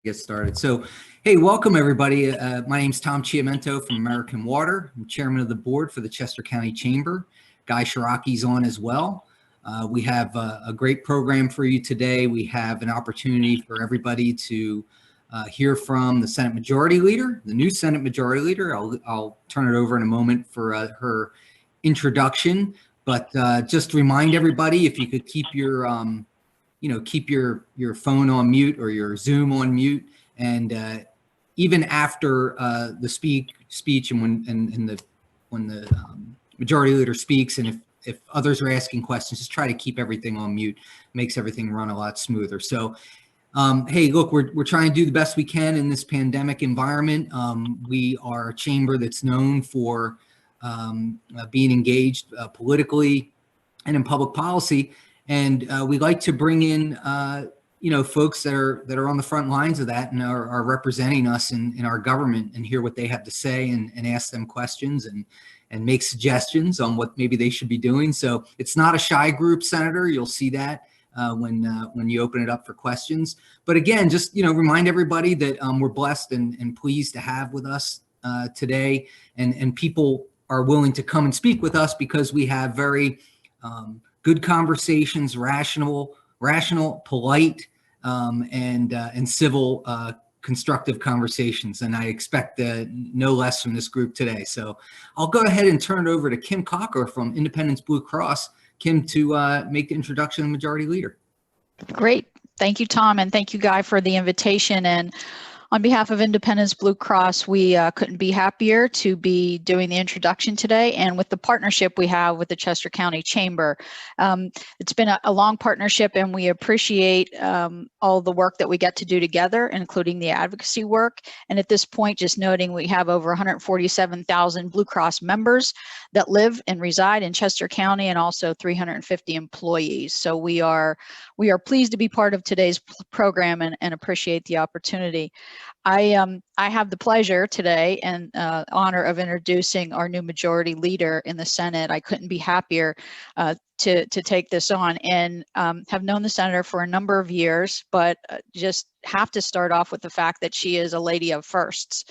Get started. So, hey, welcome everybody. My name's Tom Chiamento from American Water. I'm chairman of the board for the Chester County Chamber. Guy Shiraki's on as well. We have a great program for you today. We have an opportunity for everybody to hear from the Senate Majority Leader, the new Senate Majority Leader. I'll turn it over in a moment for her introduction, but just remind everybody, if you could keep your keep your phone on mute or your Zoom on mute, and even after the speech and when the majority leader speaks, and if others are asking questions, just try to keep everything on mute. Makes everything run a lot smoother. So, hey, look, we're trying to do the best we can in this pandemic environment. We are a chamber that's known for being engaged politically and in public policy. And we like to bring in, folks that are on the front lines of that and are representing us in our government, and hear what they have to say, and ask them questions and make suggestions on what maybe they should be doing. So it's not a shy group, Senator. You'll see that when you open it up for questions. But again, just remind everybody that we're blessed and pleased to have with us today, and people are willing to come and speak with us because we have very good conversations, rational, polite, and civil, constructive conversations. And I expect no less from this group today. So I'll go ahead and turn it over to Kim Cocker from Independence Blue Cross. Kim, to make the introduction of the Majority Leader. Great. Thank you, Tom, and thank you, Guy, for the invitation. And on behalf of Independence Blue Cross, we couldn't be happier to be doing the introduction today, and with the partnership we have with the Chester County Chamber. It's been a long partnership, and we appreciate all the work that we get to do together, including the advocacy work. And at this point, just noting, we have over 147,000 Blue Cross members that live and reside in Chester County, and also 350 employees. So we are pleased to be part of today's program and appreciate the opportunity. I have the pleasure today and honor of introducing our new majority leader in the Senate. I couldn't be happier to take this on, and have known the senator for a number of years, but just have to start off with the fact that she is a lady of firsts.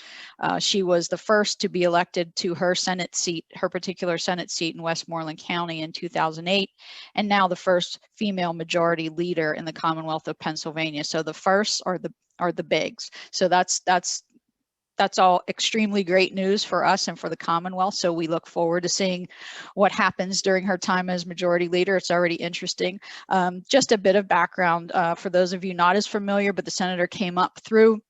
She was the first to be elected to her Senate seat, her particular Senate seat in Westmoreland County in 2008, and now the first female majority leader in the Commonwealth of Pennsylvania. So the firsts are the bigs. So that's all extremely great news for us and for the Commonwealth. So we look forward to seeing what happens during her time as majority leader. It's already interesting. Just a bit of background for those of you not as familiar, but the senator came up through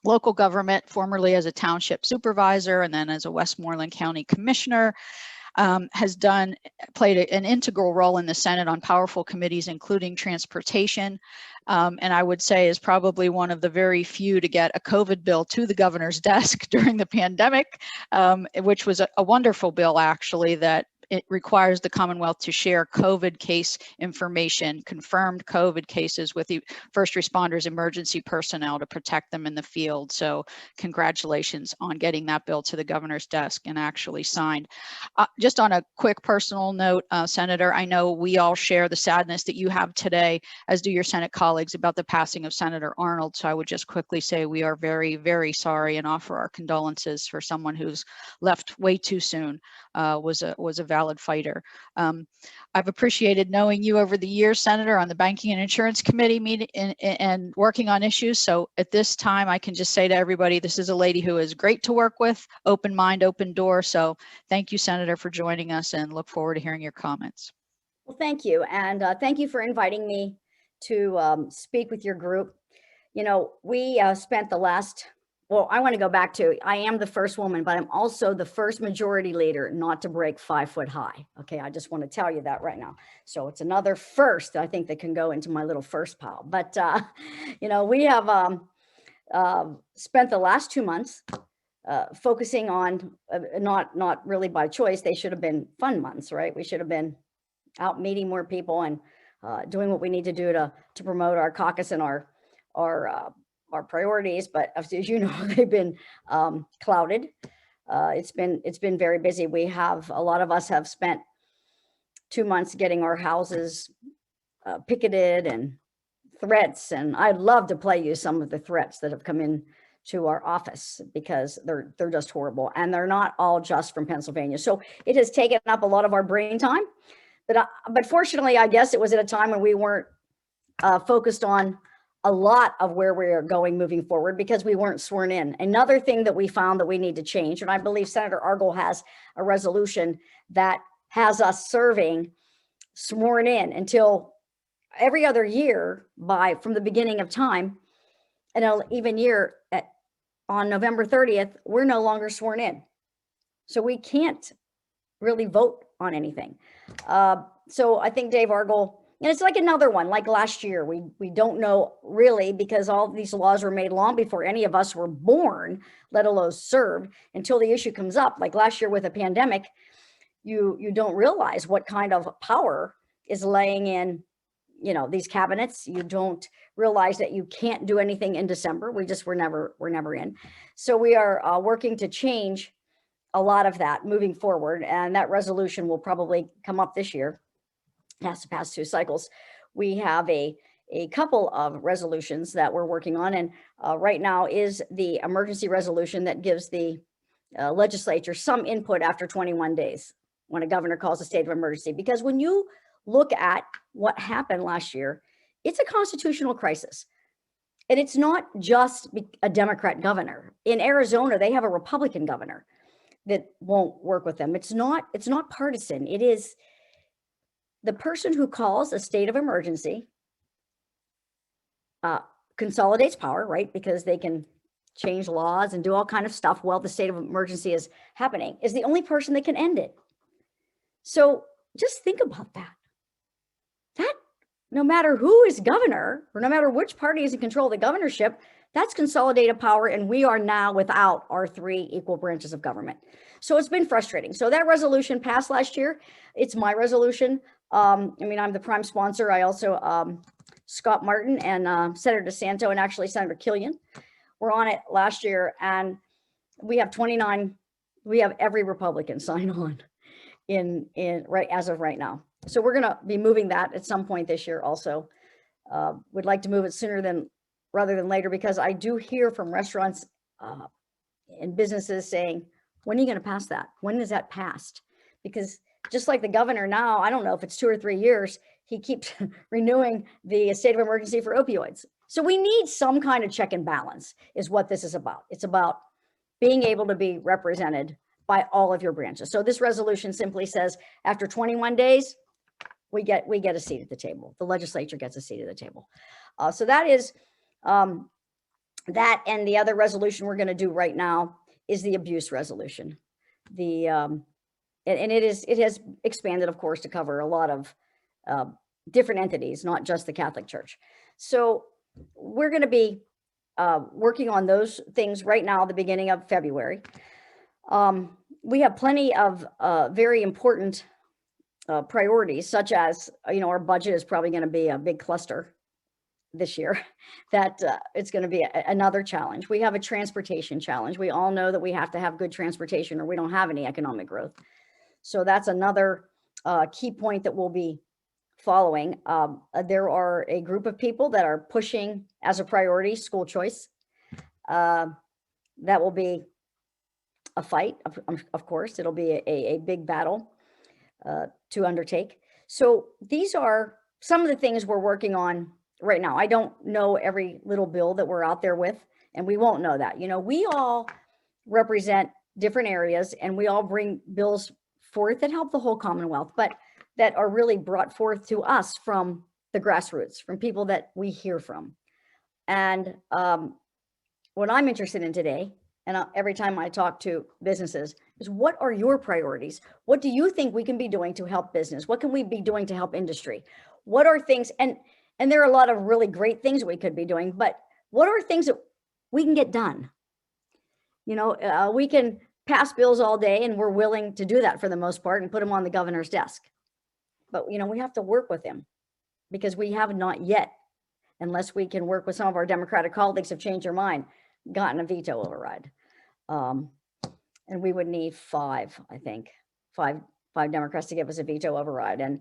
local government, formerly as a township supervisor and then as a Westmoreland County commissioner. Has played an integral role in the Senate on powerful committees, including transportation, and I would say is probably one of the very few to get a COVID bill to the governor's desk during the pandemic, which was a wonderful bill, actually, that it requires the Commonwealth to share COVID case information, confirmed COVID cases, with the first responders, emergency personnel, to protect them in the field. So congratulations on getting that bill to the governor's desk and actually signed. Just on a quick personal note, Senator, I know we all share the sadness that you have today, as do your Senate colleagues, about the passing of Senator Arnold. So I would just quickly say we are very, very sorry and offer our condolences for someone who's left way too soon. Was a valid fighter. I've appreciated knowing you over the years, Senator, on the Banking and Insurance Committee meeting and working on issues. So at this time, I can just say to everybody, this is a lady who is great to work with, open mind, open door. So thank you, Senator, for joining us, and look forward to hearing your comments. Well, thank you. And thank you for inviting me to speak with your group. We spent the last, well, I want to go back to, I am the first woman, but I'm also the first majority leader not to break 5 foot high. Okay, I just want to tell you that right now. So it's another first, I think, that can go into my little first pile. But, we have spent the last 2 months focusing on, not really by choice, they should have been fun months, right? We should have been out meeting more people and doing what we need to do to promote our caucus and our priorities, but as you know, they've been clouded. It's been very busy. A lot of us have spent 2 months getting our houses picketed and threats, and I'd love to play you some of the threats that have come in to our office, because they're just horrible, and they're not all just from Pennsylvania. So it has taken up a lot of our brain time, but fortunately, I guess it was at a time when we weren't focused on a lot of where we are going moving forward, because we weren't sworn in. Another thing that we found that we need to change, and I believe Senator Argyle has a resolution that has us serving sworn in until every other year from the beginning of time, and an even year on November 30th, we're no longer sworn in. So we can't really vote on anything. So I think Dave Argyle, and it's like another one, like last year, we don't know really, because all these laws were made long before any of us were born, let alone served, until the issue comes up. Like last year with a pandemic, you don't realize what kind of power is laying in, these cabinets. You don't realize that you can't do anything in December. We're never in. So we are working to change a lot of that moving forward. And that resolution will probably come up this year. It has to pass 2 cycles. We have a couple of resolutions that we're working on. And right now is the emergency resolution that gives the legislature some input after 21 days when a governor calls a state of emergency. Because when you look at what happened last year, it's a constitutional crisis. And it's not just a Democrat governor. In Arizona, they have a Republican governor that won't work with them. It's not partisan. It is the person who calls a state of emergency consolidates power, right? Because they can change laws and do all kind of stuff while the state of emergency is happening, is the only person that can end it. So just think about that. No matter who is governor, or no matter which party is in control of the governorship, that's consolidated power, and we are now without our 3 equal branches of government. So it's been frustrating. So that resolution passed last year. It's my resolution. I'm the prime sponsor. I also, Scott Martin and Senator DeSanto, and actually Senator Killian were on it last year. And we have every Republican sign on right as of right now. So we're going to be moving that at some point this year also. Would like to move it sooner rather than later, because I do hear from restaurants and businesses saying, when are you going to pass that? When is that passed? Because just like the governor now, I don't know if it's 2 or 3 years, he keeps renewing the state of emergency for opioids. So we need some kind of check and balance is what this is about. It's about being able to be represented by all of your branches. So this resolution simply says after 21 days, we get a seat at the table. The legislature gets a seat at the table. So that is that, and the other resolution we're going to do right now is the abuse resolution. And it has expanded, of course, to cover a lot of different entities, not just the Catholic Church. So we're going to be working on those things right now at the beginning of February. We have plenty of very important priorities, such as, our budget is probably going to be a big cluster this year, that it's going to be another challenge. We have a transportation challenge. We all know that we have to have good transportation or we don't have any economic growth. So that's another key point that we'll be following. There are a group of people that are pushing as a priority school choice. That will be a fight, of course. It'll be a big battle to undertake. So these are some of the things we're working on right now. I don't know every little bill that we're out there with, and we won't know that. We all represent different areas, and we all bring bills forth that help the whole Commonwealth, but that are really brought forth to us from the grassroots, from people that we hear from. And what I'm interested in today, and every time I talk to businesses, is what are your priorities? What do you think we can be doing to help business? What can we be doing to help industry? What are things, and there are a lot of really great things we could be doing, but what are things that we can get done? We can pass bills all day, and we're willing to do that for the most part and put them on the governor's desk. But, we have to work with him, because we have not yet, unless we can work with some of our Democratic colleagues have changed their mind, gotten a veto override. And we would need five Democrats to give us a veto override. And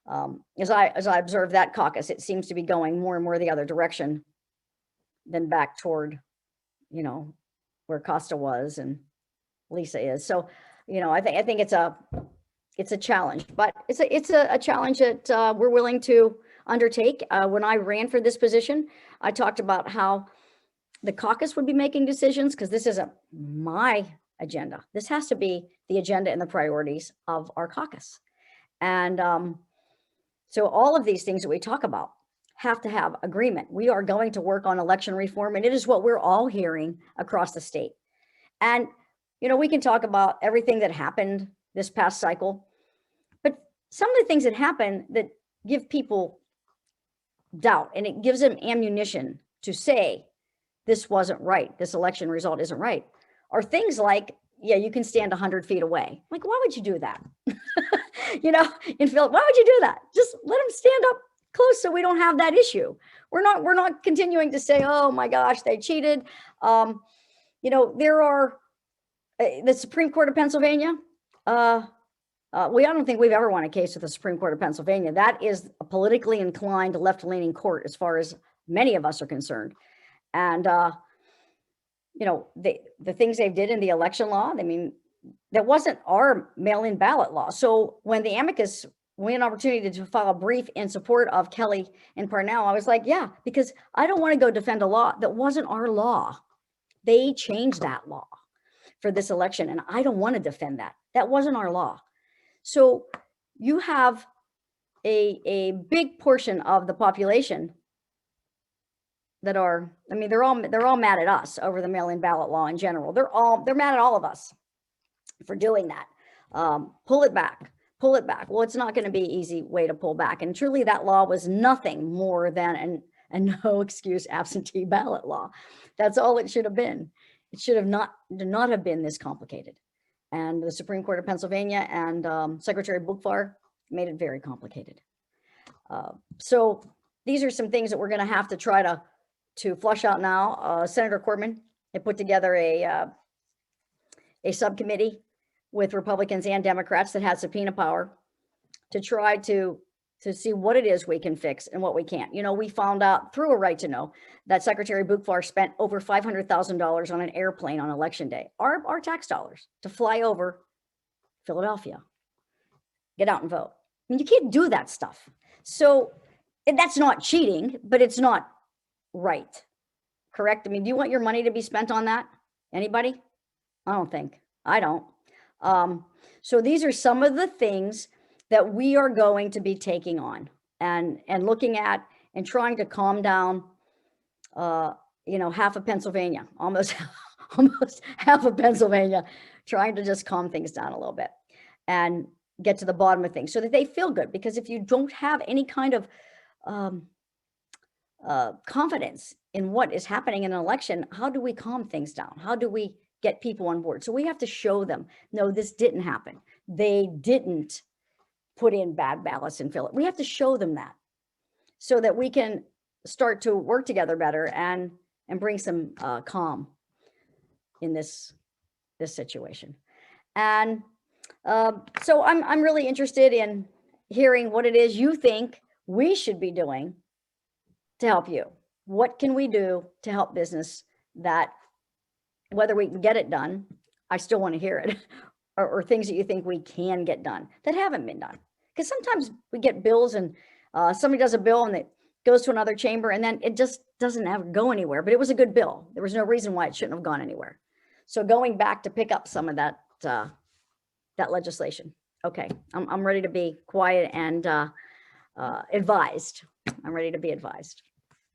As I observe that caucus, it seems to be going more and more the other direction than back toward, you know, where Costa was and Lisa is. So, you know, I think it's a challenge, but it's a challenge that we're willing to undertake. When I ran for this position, I talked about how the caucus would be making decisions, because this isn't my agenda. This has to be the agenda and the priorities of our caucus. And so all of these things that we talk about have to have agreement. We are going to work on election reform, and it is what we're all hearing across the state. And, you know, we can talk about everything that happened this past cycle, but some of the things that happen that give people doubt, and it gives them ammunition to say, this wasn't right, this election result isn't right, are things like, yeah, you can stand 100 feet away. Like, why would you do that? You know, in Philip, why would you do that? Just let them stand up close so we don't have that issue. We're not continuing to say, oh my gosh, they cheated. You know, there are the Supreme Court of Pennsylvania. I don't think we've ever won a case with the Supreme Court of Pennsylvania. That is a politically inclined, left-leaning court, as far as many of us are concerned. And you know, the things they did in the election law, I mean, that wasn't our mail-in ballot law. So when the amicus, we had an opportunity to file a brief in support of Kelly and Parnell, I was like, yeah, because I don't want to go defend a law that wasn't our law. They changed that law for this election, and I don't want to defend that. That wasn't our law. So you have a big portion of the population that are, I mean, they're all mad at us over the mail-in ballot law in general. They're mad at all of us for doing that. Pull it back. Well, it's not going to be an easy way to pull back. And truly, that law was nothing more than a no excuse absentee ballot law. That's all it should have been. It should have not have been this complicated. And the Supreme Court of Pennsylvania and Secretary Boockvar made it very complicated. So these are some things that we're going to have to try to flush out now. Senator Cortman had put together a subcommittee with Republicans and Democrats that had subpoena power to try to see what it is we can fix and what we can't. You know, we found out through a right to know that Secretary Boockvar spent over $500,000 on an airplane on election day, our tax dollars, to fly over Philadelphia, get out and vote. I mean, you can't do that stuff. So that's not cheating, but it's not right. Correct? I mean, do you want your money to be spent on that? Anybody? I don't think. I don't. So these are some of the things that we are going to be taking on and looking at and trying to calm down, you know, half of Pennsylvania, almost half of Pennsylvania, trying to just calm things down a little bit and get to the bottom of things so that they feel good. Because if you don't have any kind of confidence in what is happening in an election, how do we calm things down? How do we get people on board? So we have to show them, no, this didn't happen. They didn't put in bad ballots in Philip. We have to show them that so that we can start to work together better and bring some calm in this situation. And so I'm really interested in hearing what it is you think we should be doing to help you. What can we do to help business that, whether we can get it done, I still want to hear it, or things that you think we can get done that haven't been done. Because sometimes we get bills and somebody does a bill and it goes to another chamber and then it just doesn't ever go anywhere, but it was a good bill. There was no reason why it shouldn't have gone anywhere. So going back to pick up some of that legislation. Okay, I'm ready to be quiet and advised. I'm ready to be advised.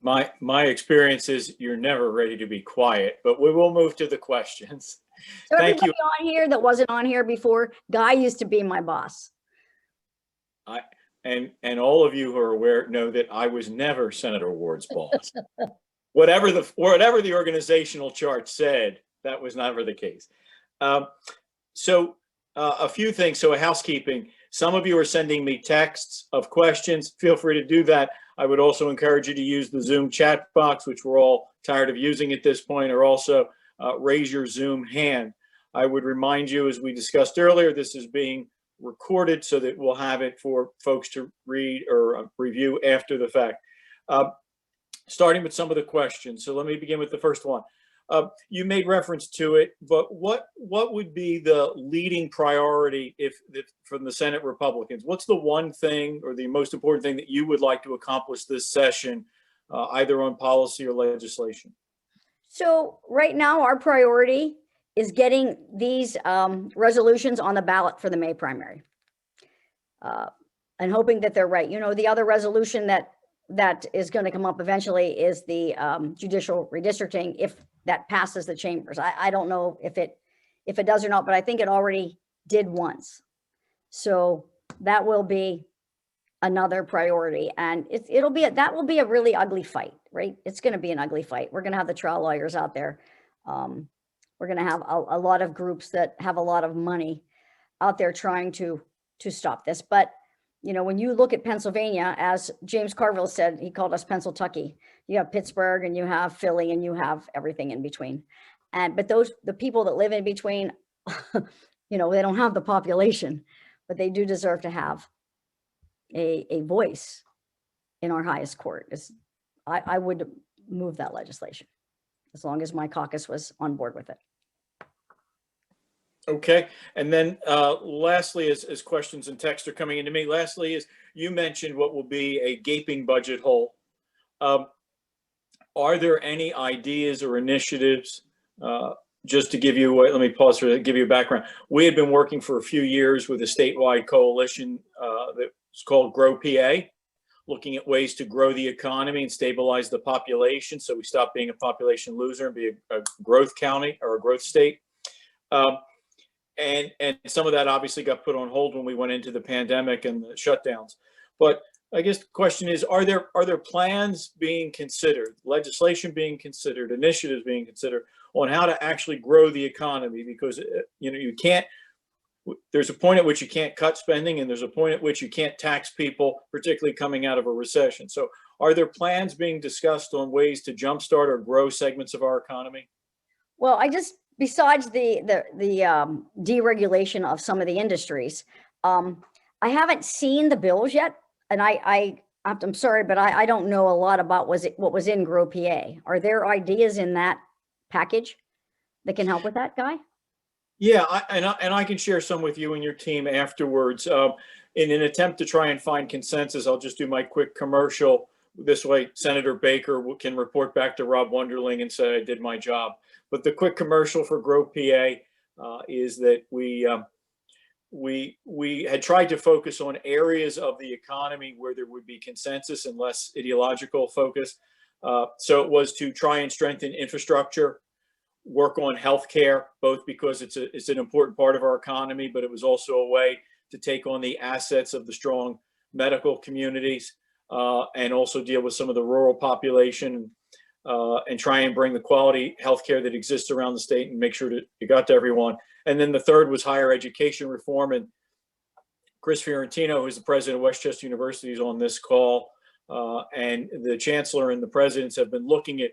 My experience is you're never ready to be quiet, but we will move to the questions. So Thank you. on here that wasn't on here before, Guy used to be my boss. And all of you who are aware know that I was never Senator Ward's boss. whatever the organizational chart said, that was never the case. So a few things. So housekeeping. Some of you are sending me texts of questions. Feel free to do that. I would also encourage you to use the Zoom chat box, which we're all tired of using at this point, or also raise your Zoom hand. I would remind you, as we discussed earlier, this is being recorded so that we'll have it for folks to read or review after the fact. Starting with some of the questions. So let me begin with the first one. You made reference to it, but what would be the leading priority if from the Senate Republicans? What's the one thing or the most important thing that you would like to accomplish this session, either on policy or legislation? So right now, our priority is getting these resolutions on the ballot for the May primary, and hoping that they're right. You know, the other resolution that is going to come up eventually is the judicial redistricting, if that passes the chambers. I don't know if it does or not, but I think it already did once. So that will be another priority, and that will be a really ugly fight, right? It's going to be an ugly fight. We're going to have the trial lawyers out there. We're going to have a lot of groups that have a lot of money out there trying to stop this. But you know, when you look at Pennsylvania, as James Carville said, he called us Pennsyltucky. You have Pittsburgh and you have Philly and you have everything in between. But the people that live in between, you know, they don't have the population, but they do deserve to have a voice in our highest court. I would move that legislation as long as my caucus was on board with it. Okay, and then lastly, as questions and texts are coming into me, lastly is you mentioned what will be a gaping budget hole. Are there any ideas or initiatives, just to give you, let me pause for give you a background. We had been working for a few years with a statewide coalition that's called Grow PA, looking at ways to grow the economy and stabilize the population, so we stop being a population loser and be a growth county or a growth state. And some of that obviously got put on hold when we went into the pandemic and the shutdowns. But I guess the question is, are there plans being considered, legislation being considered, initiatives being considered on how to actually grow the economy? Because you know, you can't, there's a point at which you can't cut spending, and there's a point at which you can't tax people, particularly coming out of a recession. So are there plans being discussed on ways to jumpstart or grow segments of our economy? Well, Besides the deregulation of some of the industries, I haven't seen the bills yet, and I'm sorry, but I don't know a lot about what was in Grow PA. Are there ideas in that package that can help with that, Guy? Yeah, and I can share some with you and your team afterwards. In an attempt to try and find consensus, I'll just do my quick commercial. This way, Senator Baker can report back to Rob Wunderling and say I did my job. But the quick commercial for Grow PA is that we had tried to focus on areas of the economy where there would be consensus and less ideological focus. So it was to try and strengthen infrastructure, work on healthcare, both because it's an important part of our economy, but it was also a way to take on the assets of the strong medical communities, and also deal with some of the rural population, and try and bring the quality healthcare that exists around the state and make sure that it got to everyone. And then the third was higher education reform. And Chris Fiorentino, who's the president of Westchester University, is on this call. And the chancellor and the presidents have been looking at,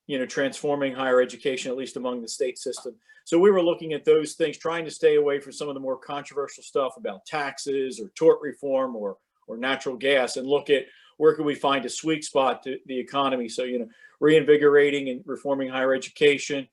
you know, transforming higher education, at least among the state system. So we were looking at those things, trying to stay away from some of the more controversial stuff about taxes or tort reform or natural gas, and look at where can we find a sweet spot to the economy. So, you know, reinvigorating and reforming higher education,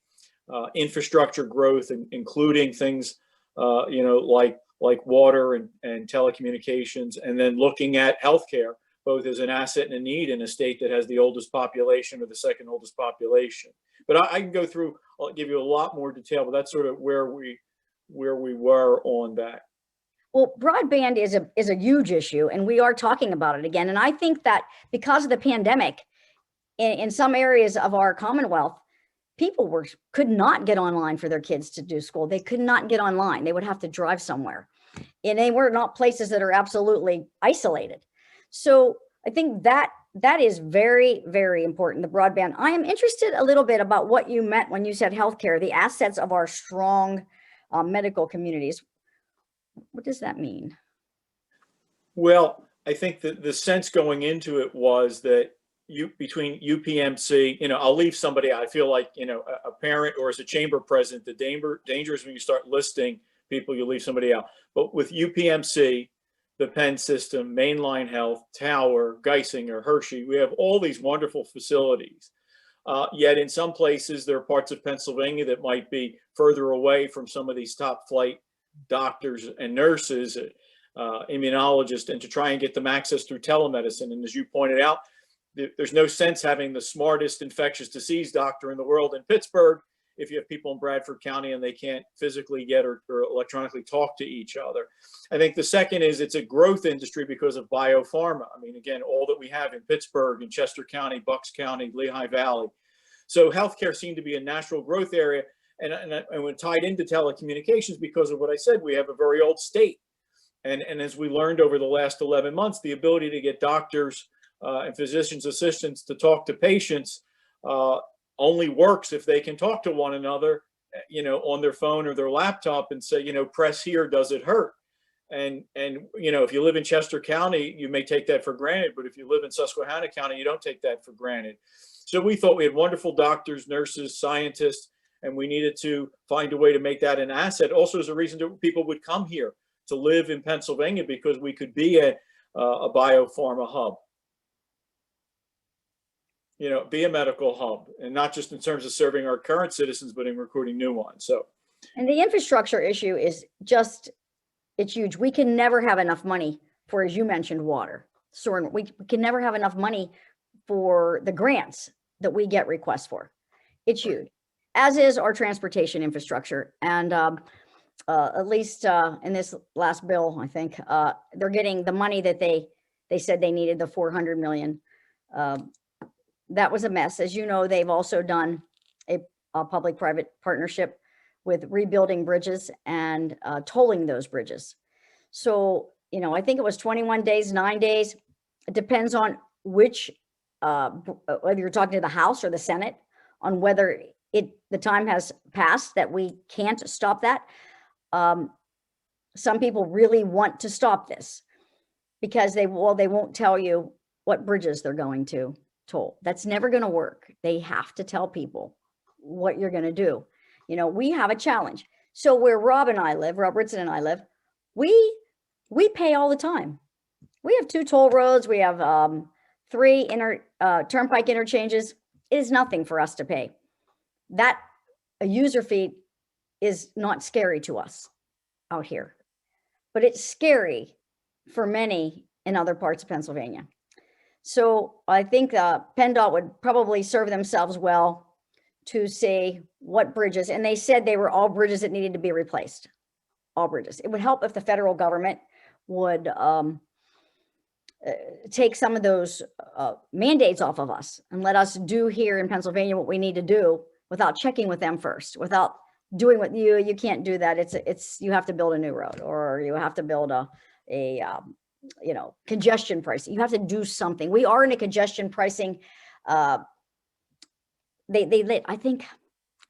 infrastructure growth, and including things, you know, like water and telecommunications, and then looking at healthcare, both as an asset and a need in a state that has the oldest population or the second oldest population. But I can go through, I'll give you a lot more detail, but that's sort of where we were on that. Well, broadband is a huge issue, and we are talking about it again. And I think that because of the pandemic, in some areas of our Commonwealth, people could not get online for their kids to do school. They could not get online. They would have to drive somewhere. And they were not places that are absolutely isolated. So I think that is very, very important, the broadband. I am interested a little bit about what you meant when you said healthcare, the assets of our strong medical communities. What does that mean? Well, I think that the sense going into it was that between UPMC, you know, I'll leave somebody out. I feel like, you know, a parent or as a chamber president, the danger is when you start listing people, you leave somebody out. But with UPMC, the Penn System, Mainline Health, Tower, Geisinger, Hershey, we have all these wonderful facilities. Yet in some places, there are parts of Pennsylvania that might be further away from some of these top flight doctors and nurses, immunologists, and to try and get them access through telemedicine. And as you pointed out, there's no sense having the smartest infectious disease doctor in the world in Pittsburgh if you have people in Bradford County and they can't physically get or electronically talk to each other. I think the second is it's a growth industry because of biopharma. I mean, again, all that we have in Pittsburgh, in Chester County, Bucks County, Lehigh Valley. So healthcare seemed to be a natural growth area. And when tied into telecommunications, because of what I said, we have a very old state. And as we learned over the last 11 months, the ability to get doctors and physicians' assistants to talk to patients only works if they can talk to one another, on their phone or their laptop and say, press here, does it hurt? And if you live in Chester County, you may take that for granted, but if you live in Susquehanna County, you don't take that for granted. So we thought we had wonderful doctors, nurses, scientists, and we needed to find a way to make that an asset. Also, as a reason that people would come here to live in Pennsylvania, because we could be a biopharma hub. Be a medical hub, and not just in terms of serving our current citizens, but in recruiting new ones. So, and the infrastructure issue is just, it's huge. We can never have enough money for, as you mentioned, water. So we can never have enough money for the grants that we get requests for. It's huge, as is our transportation infrastructure. And at least in this last bill, I think they're getting the money that they said they needed, the $400 million. That was a mess. As you know, they've also done a public-private partnership with rebuilding bridges and tolling those bridges. So, I think it was 21 days, 9 days. It depends on which, whether you're talking to the House or the Senate, on whether the time has passed that we can't stop that. Some people really want to stop this because they won't tell you what bridges they're going to toll. That's never going to work. They have to tell people what you're going to do. We have a challenge. So where Rob Ritson and I live, we pay all the time. We have 2 toll roads. We have 3 turnpike interchanges. It is nothing for us to pay. That a user fee is not scary to us out here, but it's scary for many in other parts of Pennsylvania. So I think PennDOT would probably serve themselves well to say what bridges, and they said they were all bridges that needed to be replaced, all bridges. It would help if the federal government would take some of those mandates off of us and let us do here in Pennsylvania what we need to do without checking with them first, without doing what you can't do that. It's you have to build a new road, or you have to build a congestion pricing. You have to do something. We are in a congestion pricing. They I think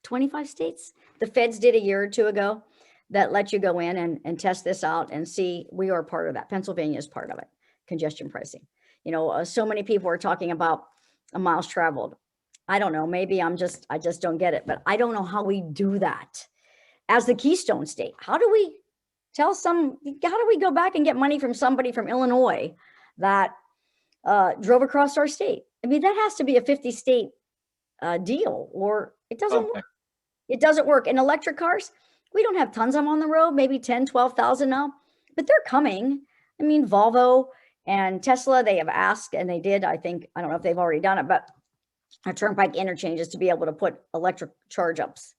25 states, the feds did a year or 2 ago, that let you go in and test this out and see. We are part of that. Pennsylvania is part of it. Congestion pricing. So many people are talking about miles traveled. I don't know, maybe I just don't get it, but I don't know how we do that as the Keystone State. How do we go back and get money from somebody from Illinois that drove across our state? I mean, that has to be a 50 state deal, or it doesn't work. It doesn't work. And electric cars, we don't have tons of them on the road, maybe 10, 12,000 now, but they're coming. I mean, Volvo and Tesla, they have asked, and they did, I don't know if they've already done it, but our turnpike interchanges to be able to put electric charge ups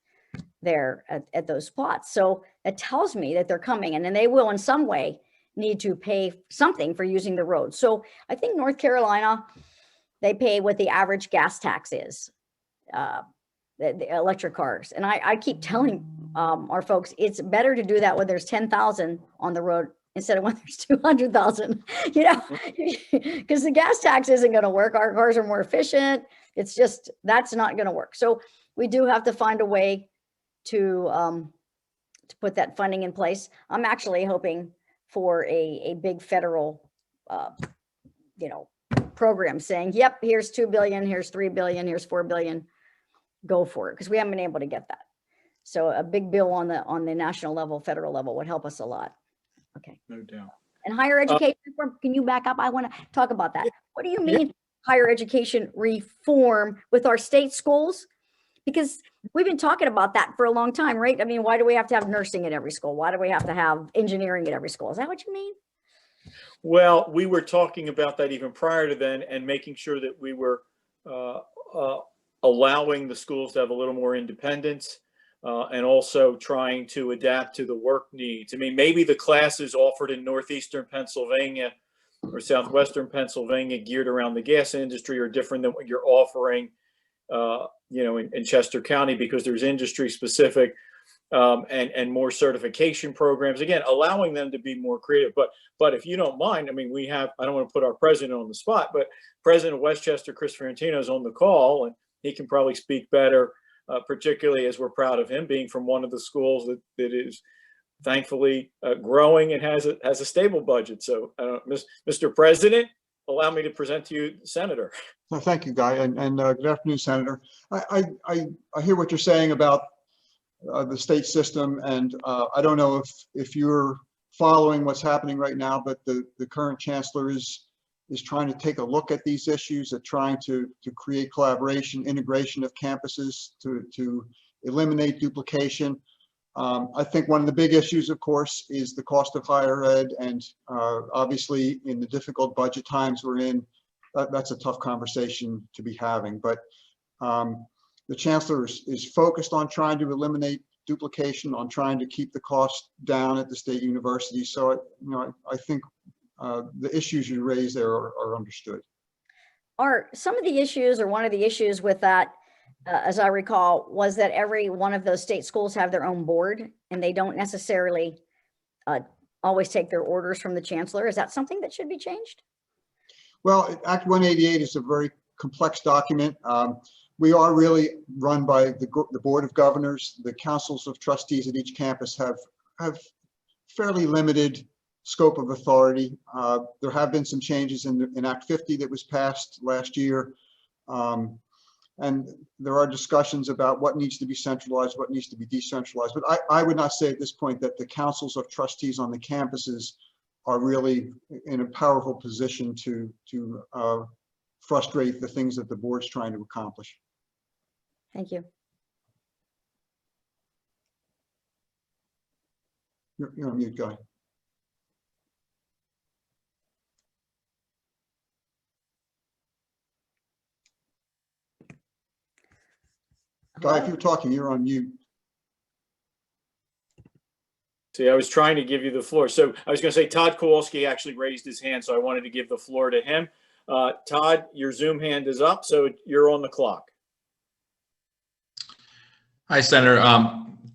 there at those spots. So it tells me that they're coming, and then they will in some way need to pay something for using the road. So I think North Carolina, they pay what the average gas tax is, the electric cars. And I keep telling our folks, it's better to do that when there's 10,000 on the road instead of when there's 200,000, because the gas tax isn't going to work. Our cars are more efficient. It's just, that's not going to work. So we do have to find a way to put that funding in place. I'm actually hoping for a big federal, program saying, yep, here's 2 billion, here's 3 billion, here's 4 billion, go for it. Because we haven't been able to get that. So a big bill on the national level, federal level would help us a lot. Okay. No doubt. And higher education reform, can you back up? I want to talk about that. What do you mean higher education reform with our state schools? Because we've been talking about that for a long time, right? I mean, why do we have to have nursing at every school? Why do we have to have engineering at every school? Is that what you mean? Well, we were talking about that even prior to then, and making sure that we were allowing the schools to have a little more independence, and also trying to adapt to the work needs. I mean, maybe the classes offered in northeastern Pennsylvania or southwestern Pennsylvania geared around the gas industry are different than what you're offering, in Chester County, because there's industry specific and more certification programs. Again, allowing them to be more creative. But if you don't mind, I mean, I don't want to put our president on the spot, but President of Westchester, Chris Ferrantino, is on the call, and he can probably speak better, particularly as we're proud of him being from one of the schools that is thankfully growing and has a stable budget. So, Mr. President, allow me to present to you, Senator. Well, thank you, Guy, and good afternoon, Senator. I hear what you're saying about the state system, and I don't know if you're following what's happening right now, but the current chancellor is trying to take a look at these issues, at trying to create collaboration, integration of campuses to eliminate duplication. I think one of the big issues, of course, is the cost of higher ed, and obviously in the difficult budget times we're in, that's a tough conversation to be having. But the chancellor is focused on trying to eliminate duplication, on trying to keep the cost down at the state university. So, I think the issues you raised there are understood. Are some of the issues, or one of the issues with that, as I recall, was that every one of those state schools have their own board, and they don't necessarily always take their orders from the chancellor. Is that something that should be changed? Well, Act 188 is a very complex document. We are really run by the Board of Governors. The councils of trustees at each campus have fairly limited scope of authority. There have been some changes in Act 50 that was passed last year. And there are discussions about what needs to be centralized, what needs to be decentralized. But I would not say at this point that the councils of trustees on the campuses are really in a powerful position to frustrate the things that the board's trying to accomplish. Thank you. You're on mute, Guy. Guy, if you're talking, you're on mute. See, I was trying to give you the floor. So I was going to say Todd Kowalski actually raised his hand, so I wanted to give the floor to him. Todd, your Zoom hand is up, so you're on the clock. Hi, Senator.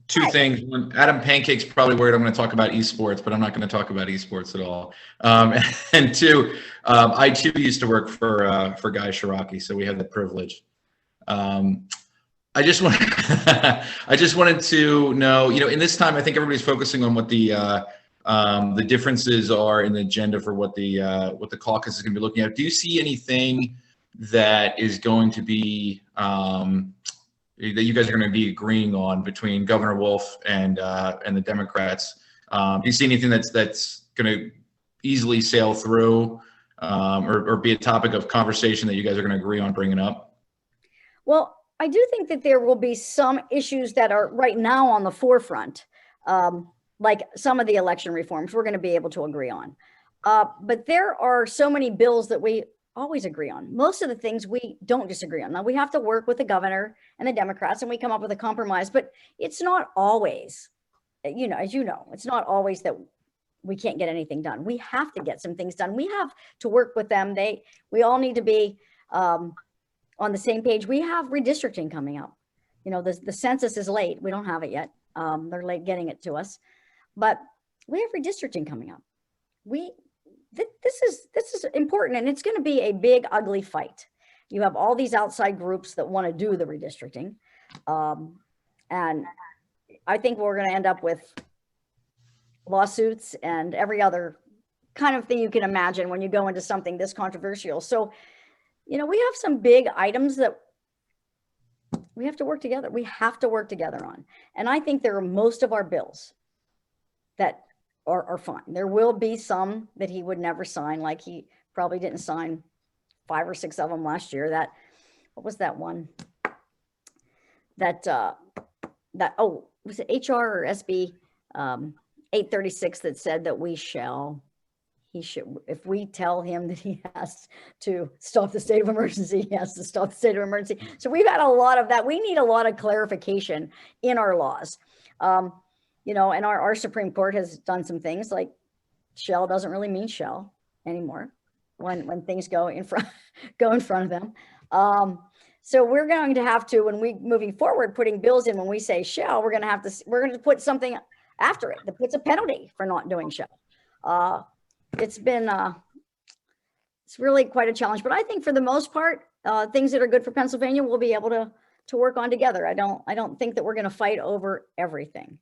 Two things. One, Adam Pancake's probably worried I'm going to talk about esports, but I'm not going to talk about esports at all. And two, I too used to work for Guy Shiraki, so we have the privilege. I just wanted to know, in this time, I think everybody's focusing on what the differences are in the agenda for what the caucus is going to be looking at. Do you see anything that is going to be that you guys are going to be agreeing on between Governor Wolf and the Democrats? Do you see anything that's going to easily sail through, or be a topic of conversation that you guys are going to agree on bringing up? Well, I do think that there will be some issues that are right now on the forefront, like some of the election reforms we're going to be able to agree on. But there are so many bills that we always agree on. Most of the things we don't disagree on. Now, we have to work with the governor and the Democrats, and we come up with a compromise, but it's not always, as you know, it's not always that we can't get anything done. We have to get some things done. We have to work with them. We all need to be on the same page. We have redistricting coming up. The census is late. We don't have it yet. They're late getting it to us, but we have redistricting coming up. This is important, and it's going to be a big, ugly fight. You have all these outside groups that want to do the redistricting, and I think we're going to end up with lawsuits and every other kind of thing you can imagine when you go into something this controversial. So, we have some big items that we have to work together. We have to work together on. And I think there are most of our bills that are fine. There will be some that he would never sign, like he probably didn't sign 5 or 6 of them last year. That, what was that one? That, oh, was it HR or SB 836 that said that he should, if we tell him that he has to stop the state of emergency, he has to stop the state of emergency. So we've had a lot of that. We need a lot of clarification in our laws. You know, and our Supreme Court has done some things like shall doesn't really mean shall anymore when things go in front of them. So we're going to have to, when we moving forward, putting bills in, when we say shall, we're going to put something after it that puts a penalty for not doing shall. It's been, it's really quite a challenge, but I think for the most part, things that are good for Pennsylvania, we'll be able to work on together. I don't think that we're going to fight over everything.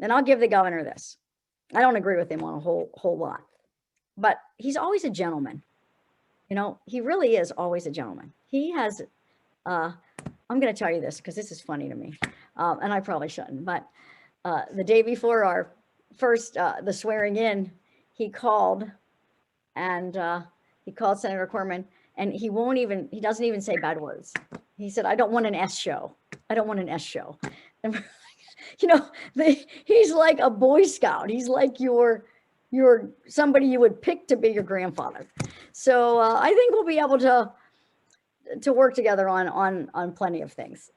And I'll give the governor this. I don't agree with him on a whole lot, but he's always a gentleman. You know, he really is always a gentleman. He has, I'm going to tell you this because this is funny to me, and I probably shouldn't, but the day before our first, the swearing in, he called Senator Corman, and he doesn't even say bad words. He said, I don't want an S show. I don't want an S show. And you know, he's like a Boy Scout. He's like your somebody you would pick to be your grandfather. So I think we'll be able to work together on plenty of things.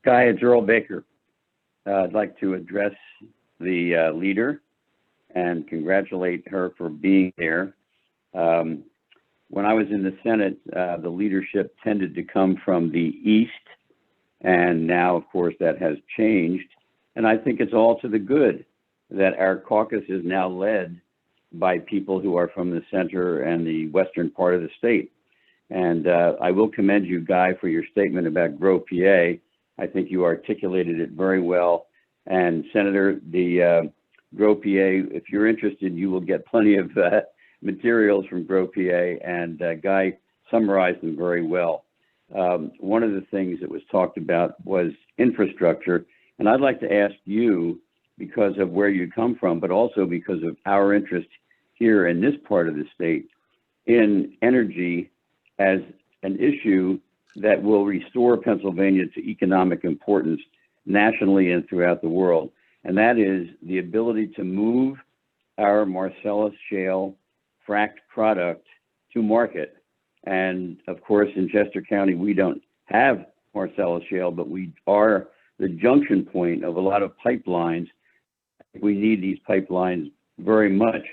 Guy, it's Earl Baker. I'd like to address the leader and congratulate her for being there. When I was in the Senate, the leadership tended to come from the East. And now, of course, that has changed. And I think it's all to the good that our caucus is now led by people who are from the center and the western part of the state. And I will commend you, Guy, for your statement about Grow PA. I think you articulated it very well. And Senator, the Grow PA, if you're interested, you will get plenty of materials from Grow PA, and Guy summarized them very well. One of the things that was talked about was infrastructure. And I'd like to ask you, because of where you come from, but also because of our interest here in this part of the state, in energy as an issue that will restore Pennsylvania to economic importance nationally and throughout the world. And that is the ability to move our Marcellus Shale fracked product to market. And of course, in Chester County, we don't have Marcellus Shale, but we are the junction point of a lot of pipelines. We need these pipelines very much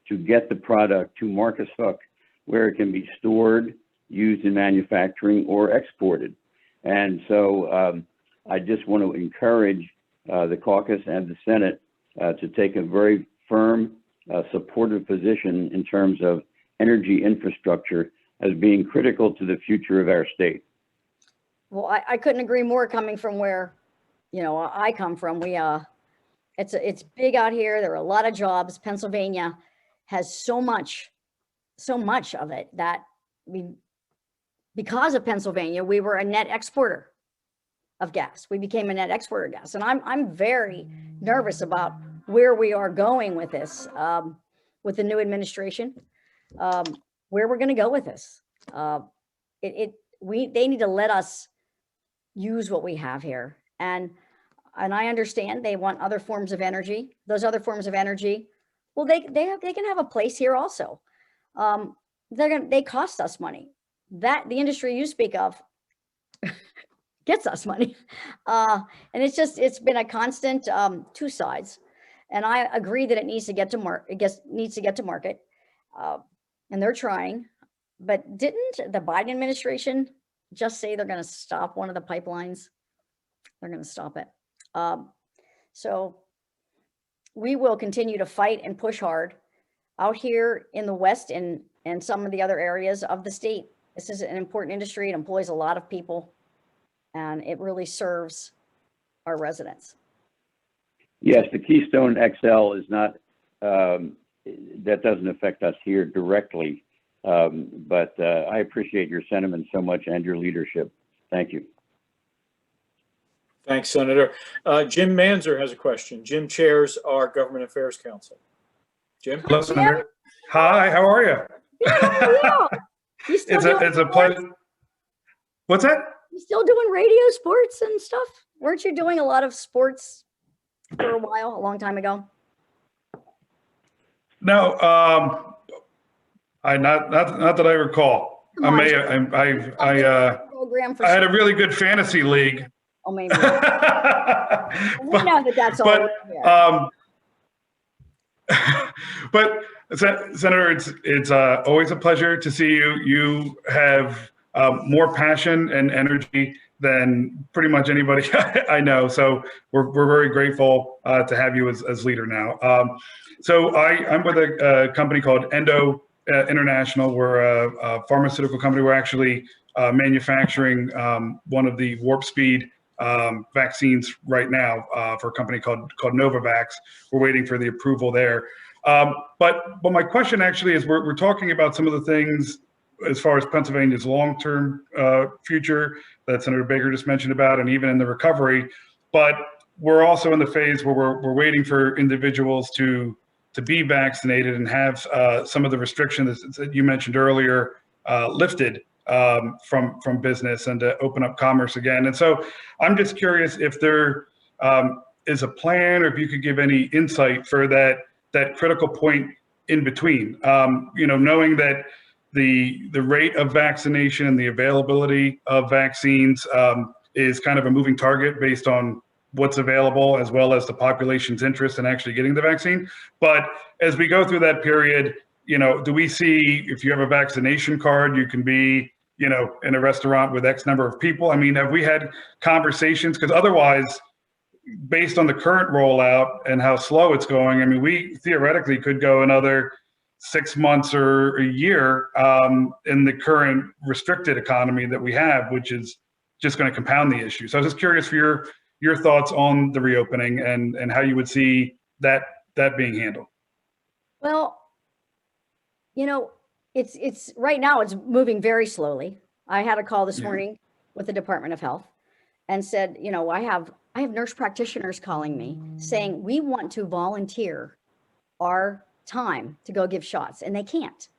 to get the product to Marcus Hook, where it can be stored, used in manufacturing, or exported. And so I just want to encourage the caucus and the Senate to take a very firm, supportive position in terms of energy infrastructure as being critical to the future of our state. Well, I couldn't agree more, coming from where, you know, I come from. It's big out here. There are a lot of jobs. Pennsylvania has so much of it that because of Pennsylvania, we were a net exporter of gas. We became a net exporter of gas. And I'm very nervous about where we are going with this, with the new administration, where we're going to go with this. They need to let us use what we have here. And I understand they want other forms of energy. Those other forms of energy, well, they can have a place here also. They cost us money. That the industry you speak of gets us money. And it's been a constant two sides. And I agree that it needs to get to market. And they're trying. But didn't the Biden administration just say they're going to stop one of the pipelines? They're going to stop it. So we will continue to fight and push hard out here in the West and some of the other areas of the state. This is an important industry. It employs a lot of people, and it really serves our residents. Yes, the Keystone XL is not, that doesn't affect us here directly, but I appreciate your sentiment so much and your leadership. Thank you. Thanks, Senator. Jim Manzer has a question. Jim chairs our Government Affairs Council. Jim? Hello, Senator. Hi, how are you? Good, how are you? You still doing It's a pleasure. What's that? You still doing radio sports and stuff? Weren't you doing a lot of sports for a while, a long time ago? No, not that I recall. Come I on, may Jim. I Program for I had a really good fantasy league. Oh, maybe. We know that that's all. but over here. but Senator, it's always a pleasure to see you. You have more passion and energy than pretty much anybody I know. So we're very grateful to have you as leader now. So I'm with a company called Endo International. We're a pharmaceutical company. We're actually manufacturing one of the Warp Speed vaccines right now for a company called Novavax. We're waiting for the approval there. But my question actually is, we're talking about some of the things as far as Pennsylvania's long-term future that Senator Baker just mentioned about, and even in the recovery. But we're also in the phase where we're waiting for individuals to be vaccinated and have some of the restrictions that you mentioned earlier lifted from business and to open up commerce again. And so I'm just curious if there is a plan, or if you could give any insight for that critical point in between, knowing that the rate of vaccination and the availability of vaccines is kind of a moving target based on what's available, as well as the population's interest in actually getting the vaccine. But as we go through that period, do we see, if you have a vaccination card, you can be, in a restaurant with X number of people? I mean, have we had conversations? Because otherwise, based on the current rollout and how slow it's going, I mean, we theoretically could go another 6 months or a year in the current restricted economy that we have, which is just going to compound the issue. So I was just curious for your thoughts on the reopening and how you would see that being handled. Well, it's right now it's moving very slowly. I had a call this morning with the Department of Health and said, I have nurse practitioners calling me saying we want to volunteer our time to go give shots, and they can't.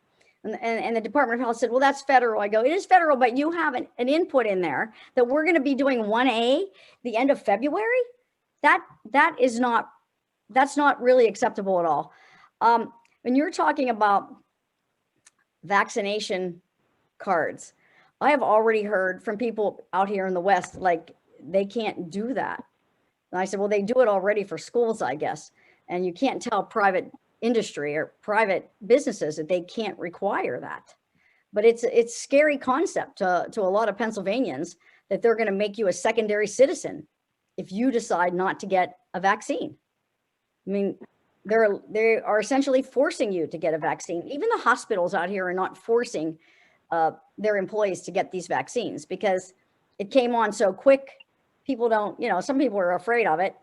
And the Department of Health said, well, that's federal. I go, it is federal, but you have an input in there that we're going to be doing 1A the end of February. That's not really acceptable at all. When you're talking about vaccination cards, I have already heard from people out here in the West, like they can't do that. And I said, well, they do it already for schools, I guess. And you can't tell private industry or private businesses that they can't require that. But it's a scary concept to a lot of Pennsylvanians, that they're going to make you a secondary citizen if you decide not to get a vaccine. I mean, they are essentially forcing you to get a vaccine. Even the hospitals out here are not forcing their employees to get these vaccines because it came on so quick. People don't, some people are afraid of it.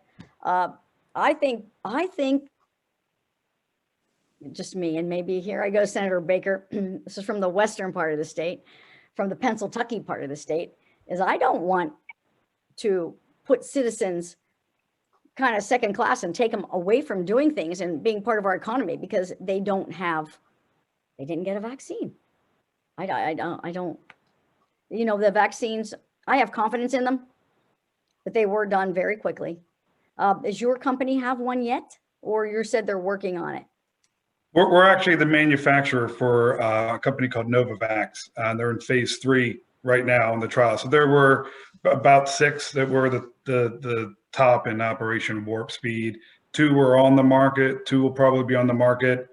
I think just me, and maybe here I go, Senator Baker, this is from the western part of the state, from the Pennsylvania part of the state, is I don't want to put citizens kind of second class and take them away from doing things and being part of our economy because they didn't get a vaccine. I don't, the vaccines, I have confidence in them, but they were done very quickly. Does your company have one yet? Or you said they're working on it? We're actually the manufacturer for a company called Novavax, and they're in phase 3 right now in the trial. So there were about 6 that were the top in Operation Warp Speed. 2 were on the market. 2 will probably be on the market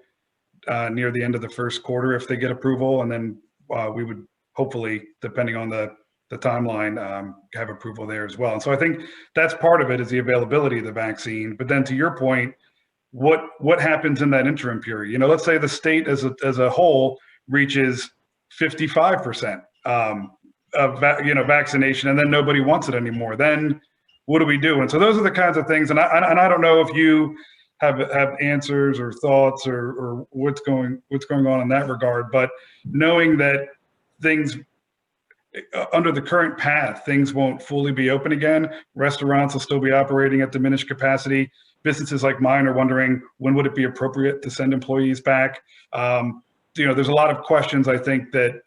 near the end of the first quarter if they get approval, and then we would hopefully, depending on the timeline, have approval there as well. And so I think that's part of it, is the availability of the vaccine. But then to your point, what happens in that interim period? Let's say the state as a whole reaches 55% of vaccination, and then nobody wants it anymore. Then what do we do? And so those are the kinds of things. And I don't know if you have answers or thoughts or what's going on in that regard. But knowing that things under the current path, things won't fully be open again. Restaurants will still be operating at diminished capacity. Businesses like mine are wondering, when would it be appropriate to send employees back? There's a lot of questions, I think, that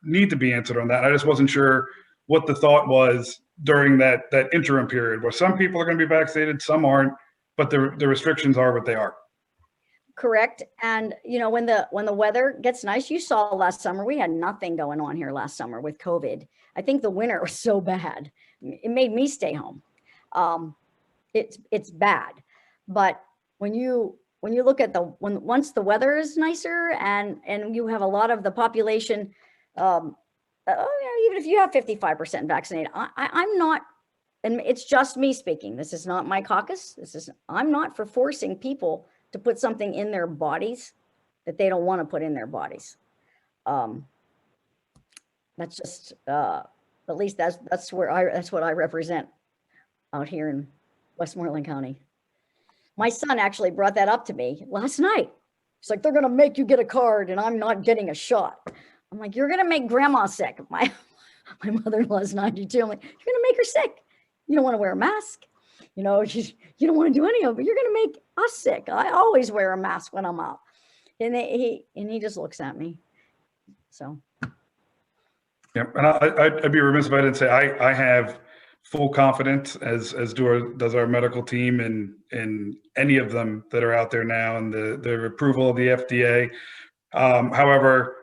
need to be answered on that. I just wasn't sure what the thought was during that interim period, where some people are going to be vaccinated, some aren't, but the restrictions are what they are. Correct. And when the weather gets nice, you saw last summer, we had nothing going on here last summer with COVID. I think the winter was so bad, it made me stay home. It's bad, but when you look at once the weather is nicer and you have a lot of the population, even if you have 55% vaccinated, I'm not, and it's just me speaking. This is not my caucus. I'm not for forcing people to put something in their bodies that they don't want to put in their bodies. That's just, at least that's what I represent out here in Westmoreland County. My son actually brought that up to me last night. He's like, they're going to make you get a card and I'm not getting a shot. I'm like, you're going to make grandma sick. My mother-in-law's 92. I'm like, you're going to make her sick. You don't want to wear a mask. You don't want to do any of it. You're going to make us sick. I always wear a mask when I'm out. And he just looks at me. So. Yeah, and I'd be remiss if I didn't say I have full confidence, as does our medical team, in any of them that are out there now, and the approval of the FDA. However,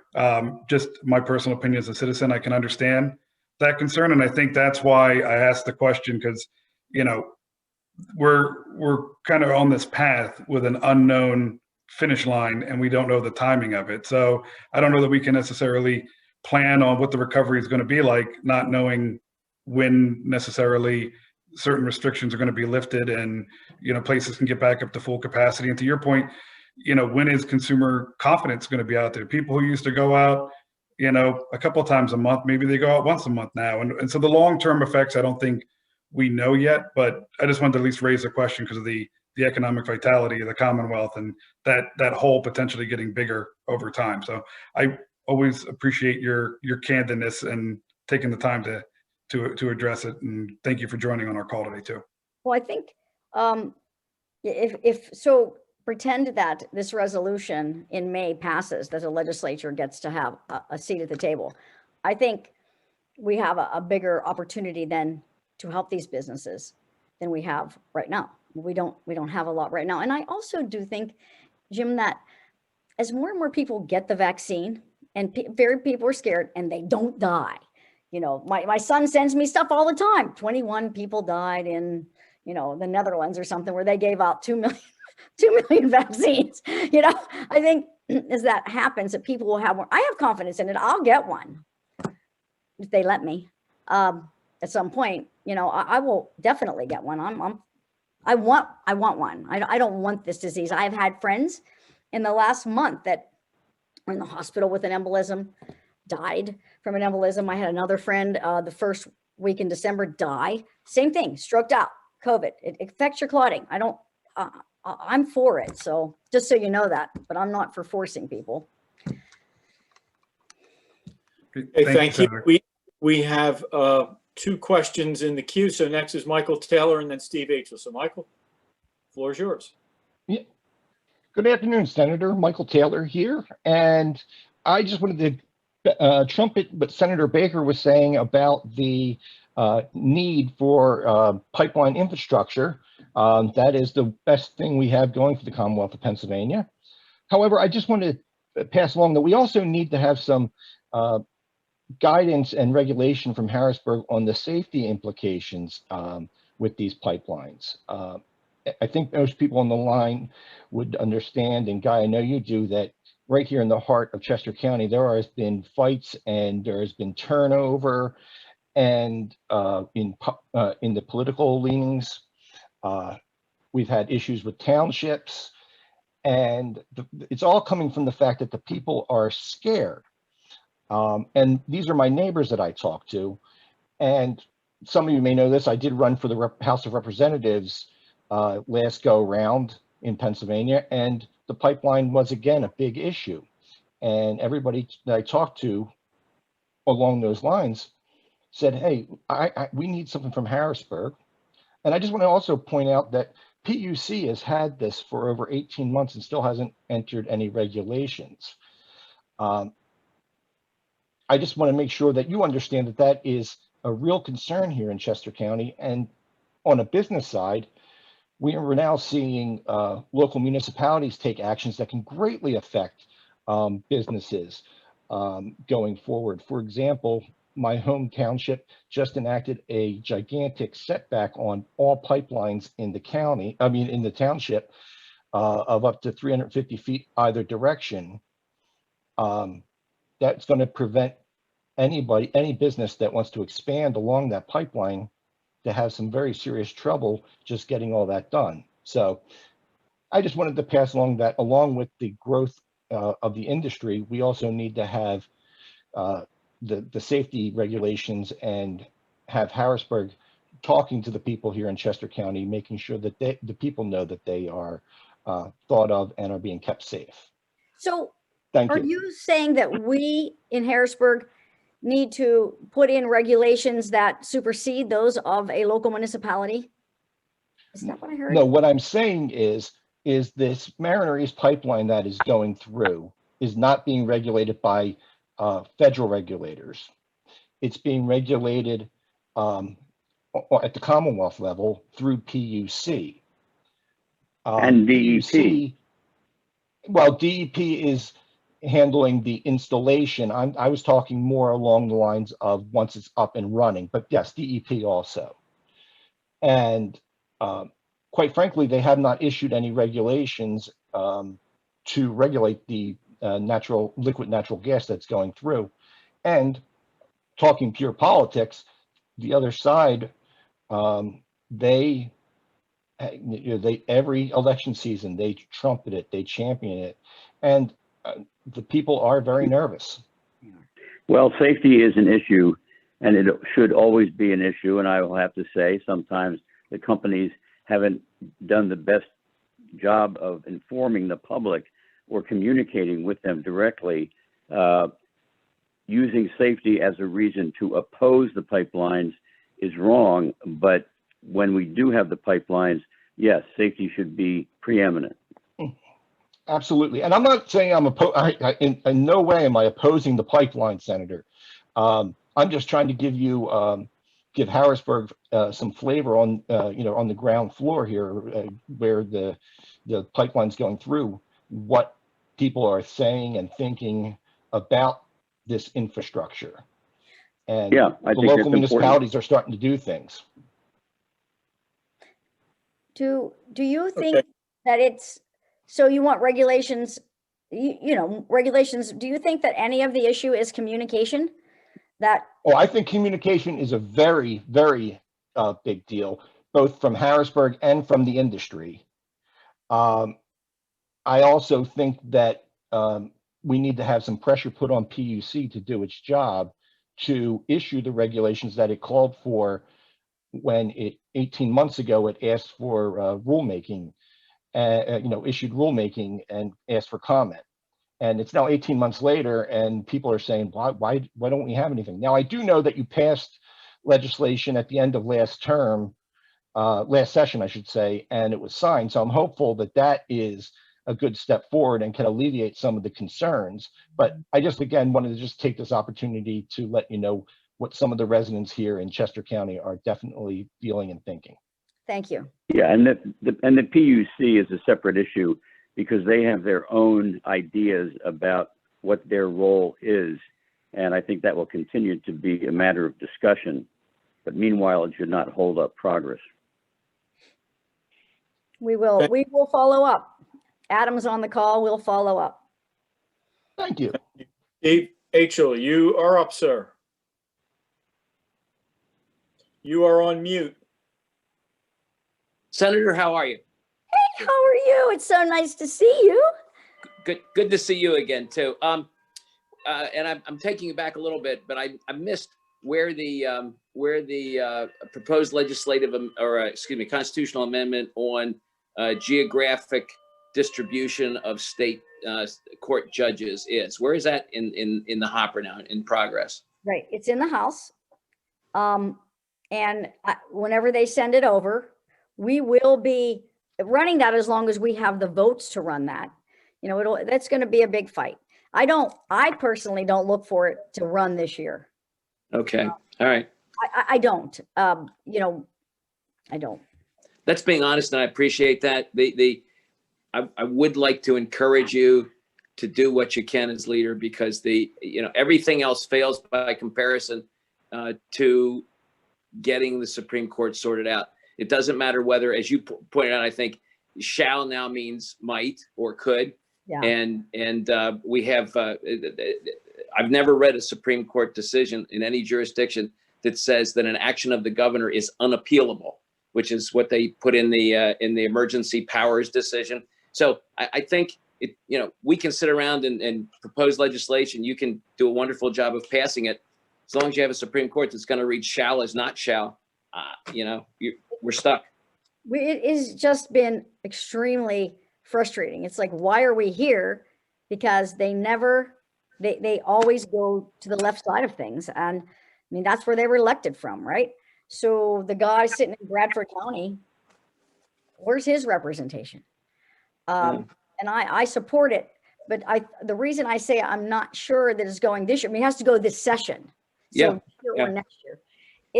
just my personal opinion as a citizen, I can understand that concern, and I think that's why I asked the question, because we're kind of on this path with an unknown finish line, and we don't know the timing of it. So I don't know that we can necessarily plan on what the recovery is going to be like, not knowing when necessarily certain restrictions are going to be lifted and places can get back up to full capacity. And to your point, when is consumer confidence going to be out there? People who used to go out a couple of times a month, maybe they go out once a month now, and so the long-term effects I don't think we know yet, but I just wanted to at least raise the question because of the economic vitality of the Commonwealth and that hole potentially getting bigger over time. So I always appreciate your candidness and taking the time to address it. And thank you for joining on our call today too. Well, I think pretend that this resolution in May passes, that the legislature gets to have a seat at the table. I think we have a bigger opportunity then to help these businesses than we have right now. We don't have a lot right now. And I also do think, Jim, that as more and more people get the vaccine, and very people are scared and they don't die. My son sends me stuff all the time. 21 people died in, the Netherlands or something, where they gave out 2 million vaccines. I think as that happens, that people will have more. I have confidence in it. I'll get one if they let me. At some point, I will definitely get one. I want one. I don't want this disease. I've had friends in the last month that were in the hospital with an embolism, died from an embolism. I had another friend the first week in December die. Same thing, stroked out, COVID. It affects your clotting. I'm for it. So just so you know that, but I'm not for forcing people. Hey, thank you. We have 2 questions in the queue. So next is Michael Taylor and then Steve H. So Michael, the floor is yours. Yeah. Good afternoon, Senator. Michael Taylor here. And I just wanted to trumpet what Senator Baker was saying about the need for pipeline infrastructure. That is the best thing we have going for the Commonwealth of Pennsylvania. However, I just wanted to pass along that we also need to have some guidance and regulation from Harrisburg on the safety implications with these pipelines. I think most people on the line would understand, and Guy, I know you do, that right here in the heart of Chester County, there has been fights and there has been turnover, and in the political leanings, we've had issues with townships, and it's all coming from the fact that the people are scared. And these are my neighbors that I talk to, and some of you may know this, I did run for the House of Representatives last go round in Pennsylvania, and the pipeline was again a big issue. And everybody that I talked to along those lines said, hey, we need something from Harrisburg. And I just want to also point out that PUC has had this for over 18 months and still hasn't entered any regulations. I just want to make sure that you understand that that is a real concern here in Chester County. And on a business side, we are now seeing local municipalities take actions that can greatly affect businesses going forward. For example, my home township just enacted a gigantic setback on all pipelines in the county, in the township, of up to 350 feet either direction. That's going to prevent any business that wants to expand along that pipeline to have some very serious trouble just getting all that done. So I just wanted to pass along that, along with the growth of the industry, we also need to have the safety regulations and have Harrisburg talking to the people here in Chester County, making sure that the people know that they are thought of and are being kept safe. So Thank are you saying that we in Harrisburg need to put in regulations that supersede those of a local municipality? Is that what I heard? No, what I'm saying is this Mariner East pipeline that is going through is not being regulated by federal regulators. It's being regulated at the Commonwealth level through PUC. And DEP. PUC, well, DEP is handling the installation. I was talking more along the lines of once it's up and running, but yes, DEP also. And quite frankly, they have not issued any regulations to regulate the liquid natural gas that's going through. And talking pure politics, the other side, every election season, they trumpet it, they champion it. And the people are very nervous. Well, safety is an issue, and it should always be an issue. And I will have to say, sometimes the companies haven't done the best job of informing the public or communicating with them directly, using safety as a reason to oppose the pipelines is wrong. But when we do have the pipelines, yes, safety should be preeminent. Absolutely. And I'm not saying in no way am I opposing the pipeline, Senator. I'm just trying to give Harrisburg some flavor on, on the ground floor here, where the pipeline's going through, what people are saying and thinking about this infrastructure. And yeah, I the think local municipalities are starting to do things. Do you think that it's, so you want regulations, regulations, do you think that any of the issue is communication? I think communication is a very, very big deal, both from Harrisburg and from the industry. I also think that we need to have some pressure put on PUC to do its job to issue the regulations that it called for when 18 months ago, it asked for rulemaking, issued rulemaking and asked for comment. And it's now 18 months later, and people are saying, why don't we have anything? Now, I do know that you passed legislation at the end of last session, I should say, and it was signed. So I'm hopeful that that is a good step forward and can alleviate some of the concerns. But I just, again, wanted to just take this opportunity to let you know what some of the residents here in Chester County are definitely feeling and thinking. Thank you. Yeah, and the PUC is a separate issue because they have their own ideas about what their role is. And I think that will continue to be a matter of discussion. But meanwhile, it should not hold up progress. We will follow up. Adam's on the call. We'll follow up. Thank you. Dave Achel, you are up, sir. You are on mute. Senator, how are you? Hey, how are you? It's so nice to see you. Good to see you again too. And I'm taking you back a little bit, but I missed where the proposed legislative constitutional amendment on geographic distribution of state court judges is. Where is that in the hopper now, in progress? Right, it's in the House. And whenever they send it over, we will be running that as long as we have the votes to run that. You know, that's going to be a big fight. I personally don't look for it to run this year. Okay. All right. I don't, you know, I don't. That's being honest, and I appreciate that. I would like to encourage you to do what you can as leader, because everything else fails by comparison to getting the Supreme Court sorted out. It doesn't matter whether, as you pointed out, I think shall now means might or could. Yeah. And we have, I've never read a Supreme Court decision in any jurisdiction that says that an action of the governor is unappealable, which is what they put in the emergency powers decision. So I think we can sit around and propose legislation. You can do a wonderful job of passing it. As long as you have a Supreme Court that's going to read shall as not shall, we're stuck. It has just been extremely frustrating. It's like, why are we here? Because they always go to the left side of things. And I mean, that's where they were elected from, right? So the guy sitting in Bradford County, where's his representation? And I support it, but the reason I say I'm not sure that it's going this year, I mean, it has to go this session. So or next year,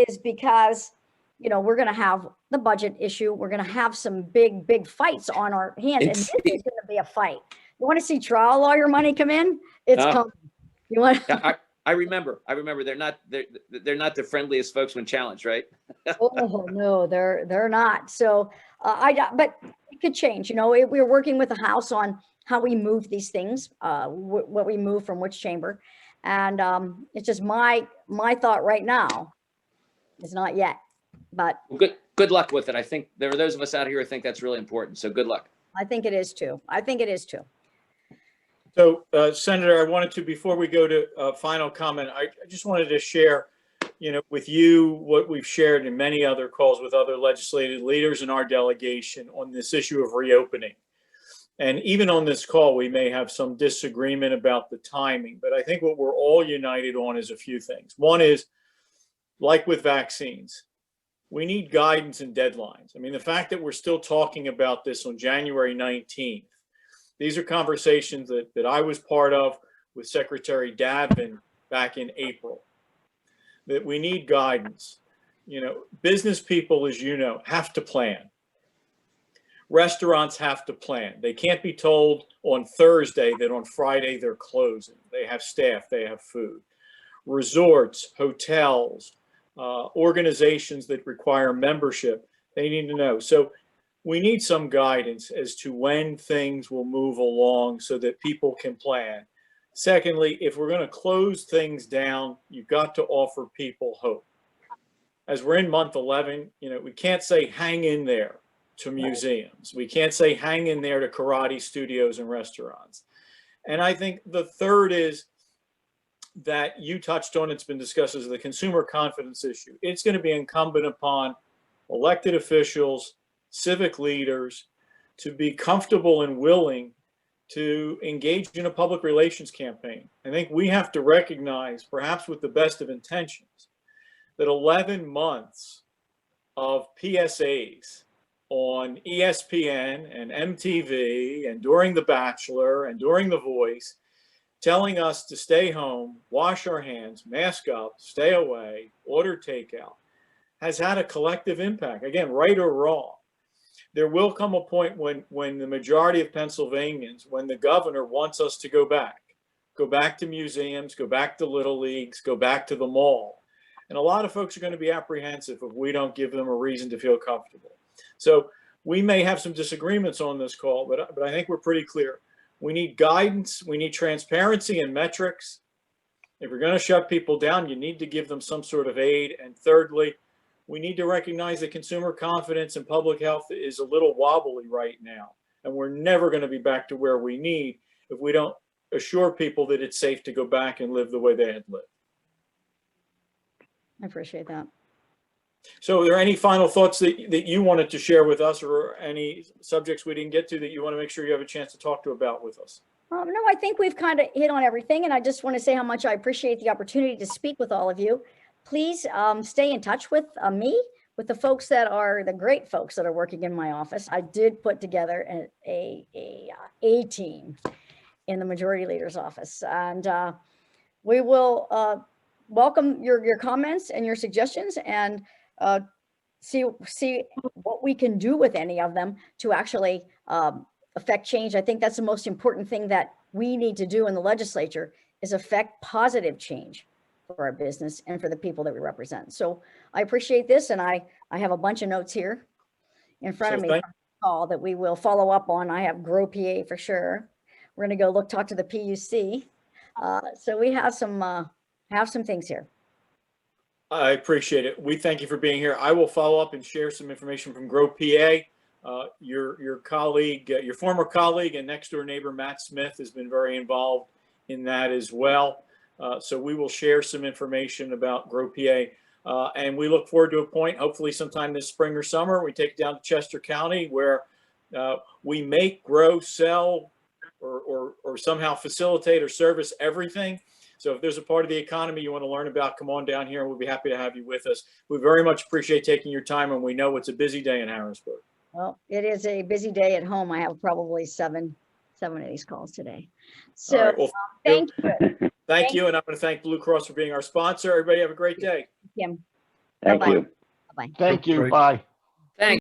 is because, we're going to have the budget issue. We're going to have some big fights on our hands. And this is going to be a fight. You want to see trial lawyer money come in? It's coming. You want? I remember. They're not the friendliest folks when challenged, right? Oh no, they're not. So but it could change. We're working with the House on how we move these things, what we move from which chamber, and it's just my thought right now is not yet. But good luck with it. I think there are those of us out here who think that's really important. So good luck. I think it is too. So, Senator, I wanted to, before we go to final comment, I just wanted to share, with you what we've shared in many other calls with other legislative leaders in our delegation on this issue of reopening. And even on this call, we may have some disagreement about the timing, but I think what we're all united on is a few things. One is, like with vaccines, we need guidance and deadlines. I mean, the fact that we're still talking about this on January 19th, these are conversations that I was part of with Secretary Davin back in April, that we need guidance. Business people, as you know, have to plan. Restaurants have to plan. They can't be told on Thursday that on Friday they're closing. They have staff, they have food. Resorts, hotels, organizations that require membership, they need to know. So we need some guidance as to when things will move along so that people can plan. Secondly, if we're going to close things down, you've got to offer people hope. As we're in month 11, we can't say hang in there to museums. We can't say hang in there to karate studios and restaurants. And I think the third is that you touched on, it's been discussed, as the consumer confidence issue. It's going to be incumbent upon elected officials, civic leaders, to be comfortable and willing to engage in a public relations campaign. I think we have to recognize, perhaps with the best of intentions, that 11 months of PSAs on ESPN and MTV and during The Bachelor and during The Voice, telling us to stay home, wash our hands, mask up, stay away, order takeout, has had a collective impact. Again, right or wrong. There will come a point when the majority of Pennsylvanians, when the governor wants us to go back to museums, go back to little leagues, go back to the mall. And a lot of folks are going to be apprehensive if we don't give them a reason to feel comfortable. So we may have some disagreements on this call, but I think we're pretty clear. We need guidance. We need transparency and metrics. If you're going to shut people down, you need to give them some sort of aid. And thirdly, we need to recognize that consumer confidence in public health is a little wobbly right now. And we're never going to be back to where we need if we don't assure people that it's safe to go back and live the way they had lived. I appreciate that. So are there any final thoughts that you wanted to share with us, or any subjects we didn't get to that you want to make sure you have a chance to talk to about with us? No, I think we've kind of hit on everything, and I just want to say how much I appreciate the opportunity to speak with all of you. Please stay in touch with me, with the folks that are the great folks that are working in my office. I did put together a team in the majority leader's office, and we will welcome your comments and your suggestions, and see what we can do with any of them to actually affect change. I think that's the most important thing that we need to do in the legislature, is affect positive change for our business and for the people that we represent. So I appreciate this, and I have a bunch of notes here in front of me from the call that we will follow up on. I have Grow PA for sure. We're going to go talk to the PUC. So we have some things here. I appreciate it. We thank you for being here. I will follow up and share some information from Grow PA. Your colleague, your former colleague and next door neighbor, Matt Smith, has been very involved in that as well. So we will share some information about Grow PA. And we look forward to a point, hopefully sometime this spring or summer, we take it down to Chester County, where we make, grow, sell, or somehow facilitate or service everything. So if there's a part of the economy you want to learn about, come on down here and we'll be happy to have you with us. We very much appreciate taking your time, and we know it's a busy day in Harrisburg. Well, it is a busy day at home. I have probably seven of these calls today. So right, well, thank you. Thank you. And I'm going to thank Blue Cross for being our sponsor. Everybody have a great day. Kim. Thank Bye-bye. you. Bye-bye. Thank you. Great. Bye.